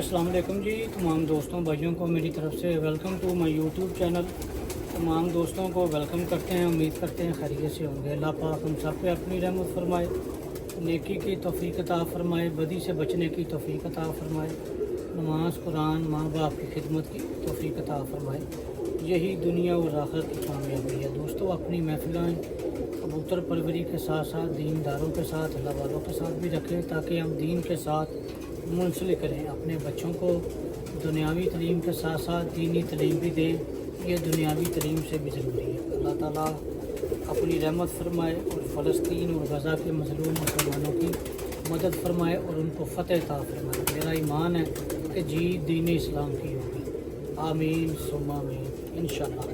अस्सलाम वालेकुम जी। तमाम दोस्तों भाइयों को मेरी तरफ से welcome to my YouTube channel. तमाम दोस्तों को वेलकम करते हैं। उम्मीद करते हैं खैरियत से होंगे। अल्लाह पाक हम सब पे अपनी रहमत फरमाए, नेकी की तौफीक अता फरमाए, बदी से बचने की तौफीक अता फरमाए, नमाज कुरान माँ बाप की खिदमत की तौफीक अता फरमाए। यही दुनिया और आखिरत की कामयाबी है। दोस्तों अपनी महफिलें कबूतर परवरी के साथ साथ दीनदारों के साथ अल्लाह वालों के साथ भी रखें, ताकि हम दीन के साथ मुंसलिक करें। अपने बच्चों को दुनियावी तलीम के साथ साथ दीनी तलीम भी दें। ये दुनियावी तलीम से भी ज़रूरी है। अल्लाह ताला अपनी रहमत फरमाए और फ़लस्तीन और गज़ा के मज़लूम मुसलमानों की मदद फरमाए और उनको फ़तेह अता फरमाए। मेरा ईमान है कि जीत दीन इस्लाम की होगी। आमीन सुम्मा आमीन इंशाअल्लाह।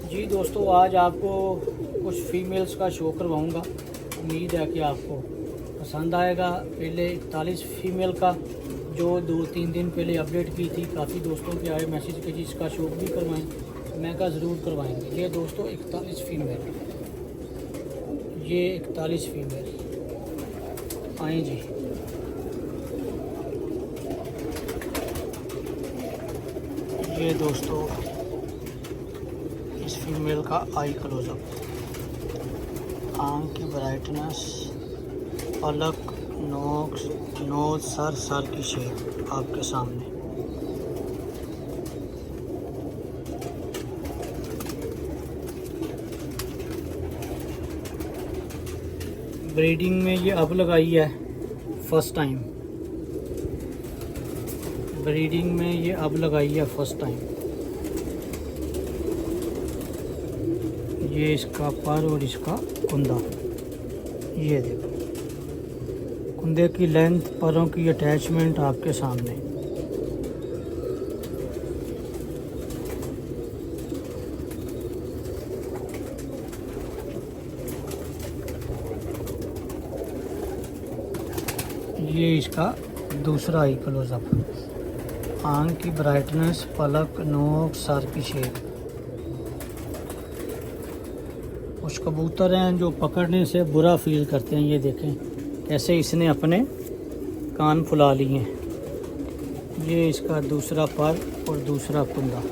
जी दोस्तों, आज आपको कुछ फ़ीमेल्स का शो करवाऊँगा। उम्मीद है कि आपको पसंद आएगा। पहले 41 फ़ीमेल का जो 2-3 दिन पहले अपडेट की थी, काफ़ी दोस्तों के आए मैसेज के जी इसका शो भी करवाएं। मैं कहा ज़रूर करवाएंगे। ये दोस्तों 41 फ़ीमेल, ये 41 फ़ीमेल आए जी। ये दोस्तों इस फीमेल का आई क्लोजअप, आँख की ब्राइटनेस, पलक, नोज, सर की शेप आपके सामने। ब्रीडिंग में ये अब लगाई है फर्स्ट टाइम। ब्रीडिंग में ये अब लगाई है फर्स्ट टाइम। ये इसका पर और इसका कुंदा, ये देखो कुंदे की लेंथ, परों की अटैचमेंट आपके सामने। ये इसका दूसरा आई क्लोजअप, आँख की ब्राइटनेस, पलक, नोक, सर की शेप। कुछ कबूतर हैं जो पकड़ने से बुरा फील करते हैं। ये देखें कैसे इसने अपने कान फुला लिए हैं। ये इसका दूसरा पर और दूसरा कुंदा।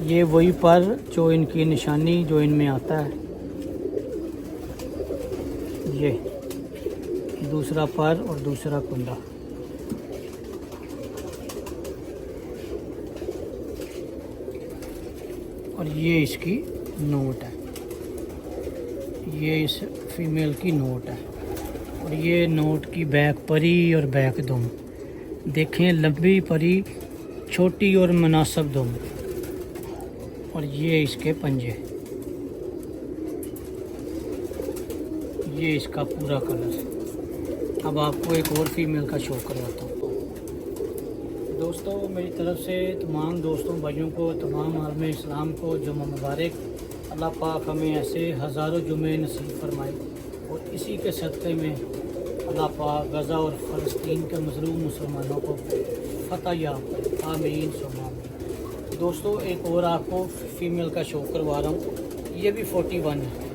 ये वही पर जो इनकी निशानी जो इनमें आता है। ये दूसरा पर और दूसरा कुंदा। और ये इसकी नोट है। ये इस फीमेल की नोट है। और ये नोट की बैक परी और बैक दुम देखें, लंबी परी, छोटी और मुनासिब दुम। और ये इसके पंजे। ये इसका पूरा कलर। अब आपको एक और फीमेल का शो करवाता हूँ। दोस्तों मेरी तरफ से तमाम दोस्तों भाइयों को, तमाम आलम इस्लाम को जुम्मा मुबारक। अल्लाह पाक हमें ऐसे हज़ारों जुमे नसीब फरमाए और इसी के सदक़े में अल्लाह पाक गज़ा और फ़लस्तीन के मज़लूम मुसलमानों को फ़तह याब करे। आमीन सुम्मा आमीन। दोस्तों एक और आपको फ़ीमेल का शो करवा रहा हूँ। ये भी 41 है।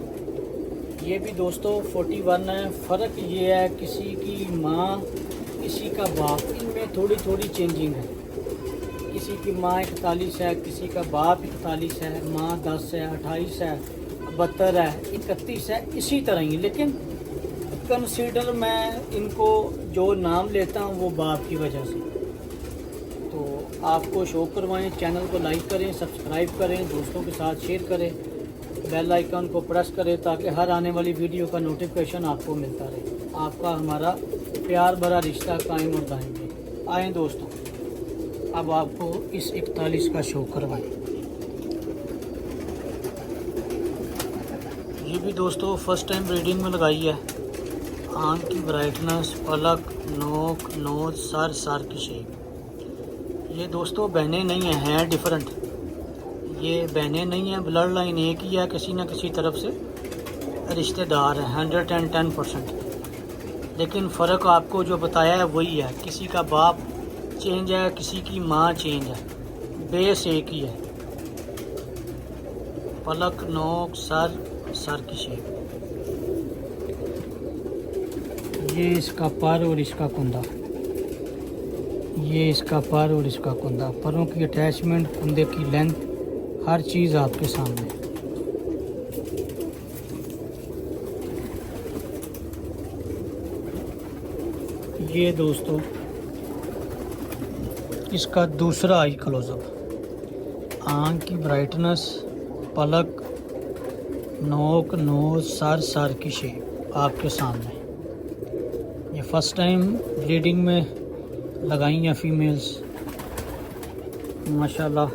ये भी दोस्तों 41 है। फ़र्क ये है किसी की माँ किसी का बाप, इनमें थोड़ी थोड़ी चेंजिंग है। किसी की माँ 41 है, किसी का बाप 41 है, माँ 10 है, 28 है, 72 है, 31 है, इसी तरह ही। लेकिन कंसीडर मैं इनको जो नाम लेता हूँ वो बाप की वजह से। तो आपको शो करवाएं। चैनल को लाइक करें, सब्सक्राइब करें, दोस्तों के साथ शेयर करें, बेल आइकन को प्रेस करें ताकि हर आने वाली वीडियो का नोटिफिकेशन आपको मिलता रहे। आपका हमारा प्यार भरा रिश्ता कायम और दायम रहे। आएँ दोस्तों, अब आपको इस 41 का शो करवाएं। ये भी दोस्तों फर्स्ट टाइम ब्रीडिंग में लगाई है। आँख की ब्राइटनेस, पलक, नोक, नोज, सर की शेप। ये दोस्तों बहनें नहीं हैं डिफरेंट। ये बहनें नहीं हैं, ब्लड लाइन एक ही है, किसी न किसी तरफ से रिश्तेदार है 110%। लेकिन फ़र्क आपको जो बताया है वही है। किसी का बाप चेंज है, किसी की माँ चेंज है, बेस एक ही है। पलक, नोक, सर की शेप। ये इसका पर और इसका कुंदा। ये इसका पर और इसका कुंदा, परों की अटैचमेंट, कुंदे की लेंथ, हर चीज़ आपके सामने। ये दोस्तों इसका दूसरा आई क्लोजअप। आँख की ब्राइटनेस, पलक, नोक, नोज, सर की शेप आपके सामने। ये फर्स्ट टाइम ब्रीडिंग में लगाई हैं फीमेल्स, माशाल्लाह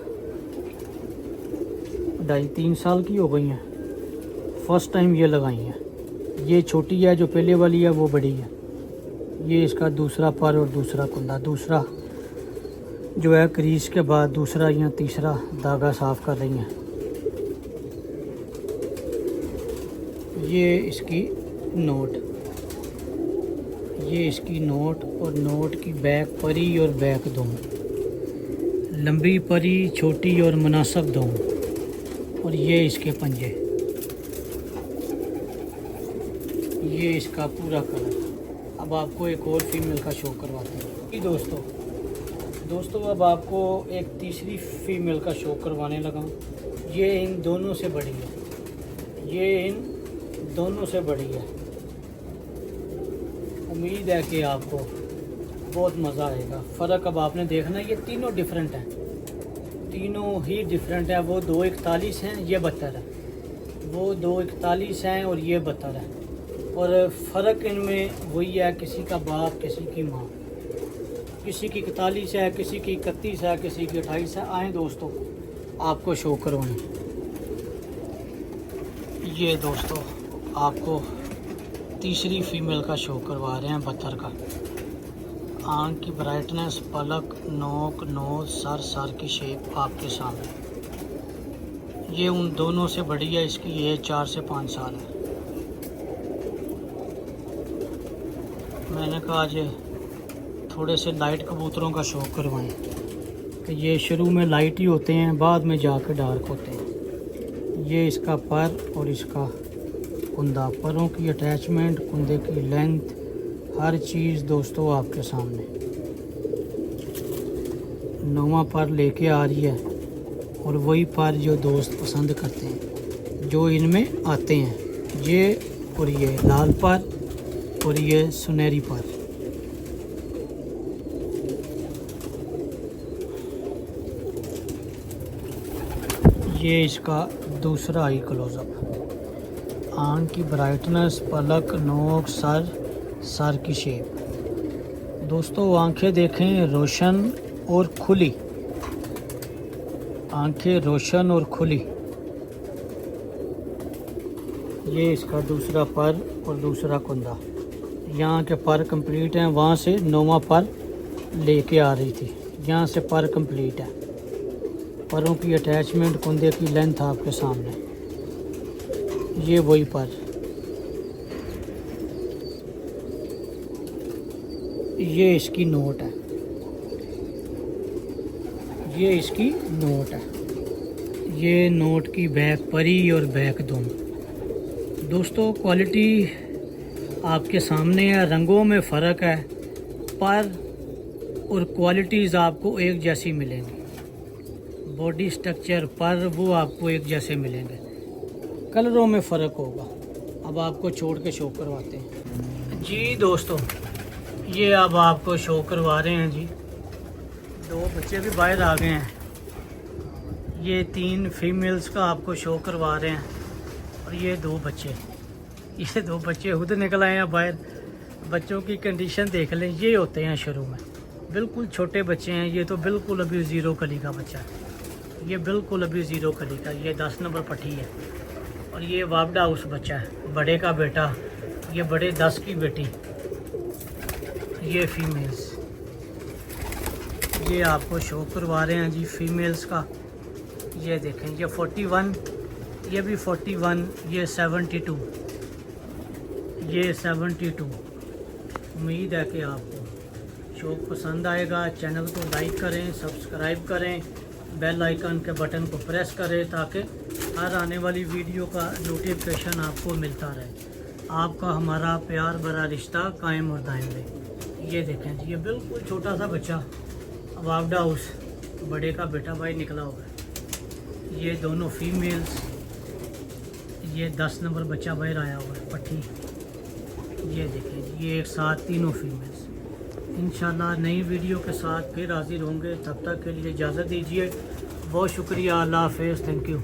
2.5-3 साल की हो गई हैं। फर्स्ट टाइम ये लगाई हैं। ये छोटी है, जो पहले वाली है वो बड़ी है। ये इसका दूसरा पर और दूसरा कुंदा, दूसरा जो है क्रीज के बाद दूसरा या तीसरा धागा साफ़ कर रही हैं। ये इसकी नोट, ये इसकी नोट और नोट की बैक परी और बैक दोनों, लंबी परी, छोटी और मुनासिब दोनों। और ये इसके पंजे, ये इसका पूरा कलर। अब आपको एक और फीमेल का शो करवाते हैं दोस्तों अब आपको एक तीसरी फीमेल का शो करवाने लगा। ये इन दोनों से बड़ी है, ये इन दोनों से बड़ी है। उम्मीद है कि आपको बहुत मज़ा आएगा। फ़र्क अब आपने देखना, ये तीनों डिफरेंट हैं, तीनों ही डिफरेंट है। वो 241 हैं, ये 72 है। वो 241 हैं और ये 72 है। और फ़र्क इनमें वही है, किसी का बाप किसी की माँ, किसी की 41 है, किसी की 31 है, किसी की 28 है। आएँ दोस्तों आपको शो करवाएं। ये दोस्तों आपको तीसरी फीमेल का शो करवा रहे हैं, 72 का। आँख की ब्राइटनेस, पलक, नोक, नोज, सर की शेप आपके सामने। ये उन दोनों से बड़ी है, इसकी एज 4 से 5 साल है। मैंने कहा आज थोड़े से लाइट कबूतरों का शो करवाएं, कि ये शुरू में लाइट ही होते हैं, बाद में जाकर डार्क होते हैं। ये इसका पर और इसका कुंदा, परों की अटैचमेंट, कुंदे की लेंथ, हर चीज़ दोस्तों आपके सामने। नौवां पर लेके आ रही है, और वही पर जो दोस्त पसंद करते हैं, जो इनमें आते हैं। ये और ये लाल पर और ये सुनहरी पर। ये इसका दूसरा आई क्लोजअप। आँख की ब्राइटनेस, पलक, नोक, सर की शेप। दोस्तों आंखें देखें रोशन और खुली, आंखें रोशन और खुली। ये इसका दूसरा पर और दूसरा कुंदा। यहाँ के पर कंप्लीट हैं, वहाँ से 9वां पर लेके आ रही थी। यहाँ से पर कंप्लीट है। परों की अटैचमेंट, कुंदे की लेंथ आपके सामने। ये वही पर। ये इसकी नोट है, ये इसकी नोट है। ये नोट की बैक परी और बैक दोनों। दोस्तों क्वालिटी आपके सामने है, रंगों में फ़र्क है, पर और क्वालिटीज़ आपको एक जैसी मिलेंगी। बॉडी स्ट्रक्चर पर वो आपको एक जैसे मिलेंगे, कलरों में फ़र्क होगा। अब आपको छोड़ के शो करवाते हैं जी दोस्तों। ये अब आपको शो करवा रहे हैं जी। 2 बच्चे भी बाहर आ गए हैं। ये 3 फीमेल्स का आपको शो करवा रहे हैं, और ये 2 बच्चे, ये 2 बच्चे खुद निकल आए हैं बाहर। बच्चों की कंडीशन देख लें, ये होते हैं शुरू में, बिल्कुल छोटे बच्चे हैं। ये तो बिल्कुल अभी 0 कली का बच्चा है, ये बिल्कुल अभी 0 कली का। ये 10 नंबर पट्टी है। और ये वापडा उस बच्चा है, बड़े का बेटा। ये बड़े 10 की बेटी। ये फीमेल्स, ये आपको शो करवा रहे हैं जी फीमेल्स का। ये देखें, ये 41, ये भी 41, ये 72, ये 72। उम्मीद है कि आपको शो पसंद आएगा। चैनल को लाइक करें, सब्सक्राइब करें, बेल आइकन के बटन को प्रेस करें, ताकि हर आने वाली वीडियो का नोटिफिकेशन आपको मिलता रहे। आपका हमारा प्यार भरा रिश्ता कायम और दायम रहे। ये देखें जी, ये बिल्कुल छोटा सा बच्चा, वावडा हाउस बड़े का बेटा भाई निकला हुआ है। ये दोनों फीमेल्स, ये 10 नंबर बच्चा बाहर आया हुआ है पट्टी। ये देखिए ये एक साथ तीनों फीमेल्स। इंशाल्लाह नई वीडियो के साथ फिर हाजिर होंगे, तब तक के लिए इजाज़त दीजिए। बहुत शुक्रिया, अल्लाह हाफ़िज़, थैंक यू।